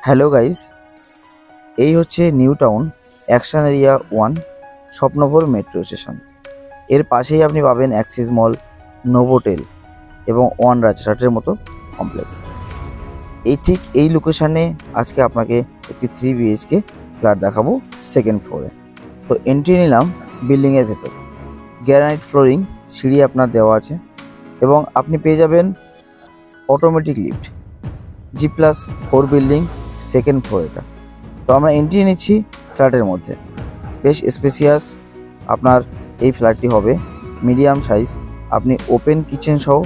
Hello guys, এই হচ্ছে New Town Action Area 1 Swapnabhor metro station. এর পাশেই আপনি পাবেন অ্যাক্সিস মল, নোভোটেল এবং ওয়ান রাজঘাটের মতো কমপ্লেক্স। ঠিক এই লোকেশানে আজকে আপনাকে একটি 3 BHK ফ্ল্যাট দেখাবো সেকেন্ড ফ্লোরে। তো এন্ট্রি নিলাম বিল্ডিংয়ের ভেতর। গ্রানাইট ফ্লোরিং সিঁড়ি আপনার দেওয়া আছে এবং আপনি পেয়ে যাবেন automatic lift. G+4 building, second floor এটা। তো আমরা এন্ট্রি নিচ্ছি ফ্ল্যাটের মধ্যে। বেশ স্পেসিয়াস আপনার এই ফ্ল্যাটটি হবে, মিডিয়াম সাইজ। আপনি ওপেন কিচেন সহ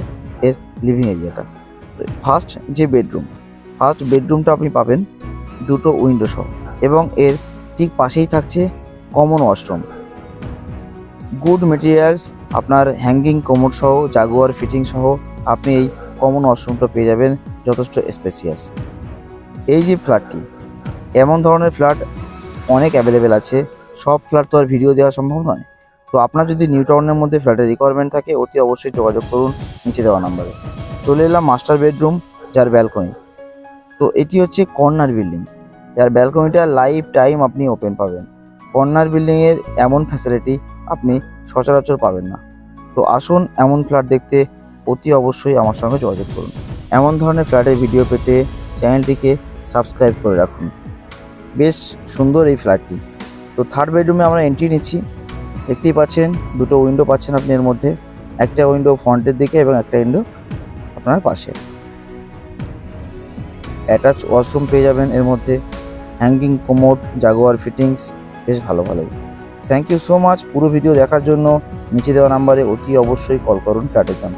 এর লিভিং এরিয়াটা। ফার্স্ট বেডরুমটা আপনি পাবেন দুটো উইন্ডো সহ এবং এর ঠিক পাশেই থাকছে কমন ওয়াশরুম। গুড মেটেরিয়ালস, আপনার হ্যাঙ্গিং কোমোড সহ, জাগুয়ার ফিটিং সহ আপনি এই কমন ওয়াশরুমটা পেয়ে যাবেন, যথেষ্ট স্পেসিয়াস। এই যে ফ্ল্যাটটি, এমন ধরনের ফ্ল্যাট অনেক অ্যাভেলেবেল আছে। সব ফ্ল্যাট তো আর ভিডিও দেওয়া সম্ভব নয়। তো আপনার যদি নিউ টাউনের মধ্যে ফ্ল্যাটের রিকোয়ারমেন্ট থাকে, অতি অবশ্যই যোগাযোগ করুন নিচে দেওয়া নাম্বারে। চলে এলাম মাস্টার বেডরুম, যার ব্যালকনি। তো এটি হচ্ছে কর্নার বিল্ডিং, যার ব্যালকনিটা লাইফ টাইম আপনি ওপেন পাবেন। কর্নার বিল্ডিংয়ের এমন ফ্যাসিলিটি আপনি সচরাচর পাবেন না। তো আসুন এমন ফ্ল্যাট দেখতে অতি অবশ্যই আমার সঙ্গে যোগাযোগ করুন। এমন ধরনের ফ্ল্যাটের ভিডিও পেতে চ্যানেলটিকে সাবস্ক্রাইব করে রাখুন। বেশ সুন্দর এই ফ্ল্যাটটি। তো থার্ড বেডরুমে আমরা এন্ট্রি নিচ্ছি। দেখতেই পাচ্ছেন দুটো উইন্ডো পাচ্ছেন আপনি এর মধ্যে। একটা উইন্ডো ফ্রন্টের দিকে এবং একটা উইন্ডো আপনার পাশে। অ্যাটাচ ওয়াশরুম পেয়ে যাবেন এর মধ্যে, হ্যাঙ্গিং কোমোড, জাগুয়ার ফিটিংস, বেশ ভালোই। Thank you so much. পুরো ভিডিও দেখার জন্য নিচে দেওয়া নাম্বারে অতি অবশ্যই কল করুন ফ্ল্যাটের জন্য।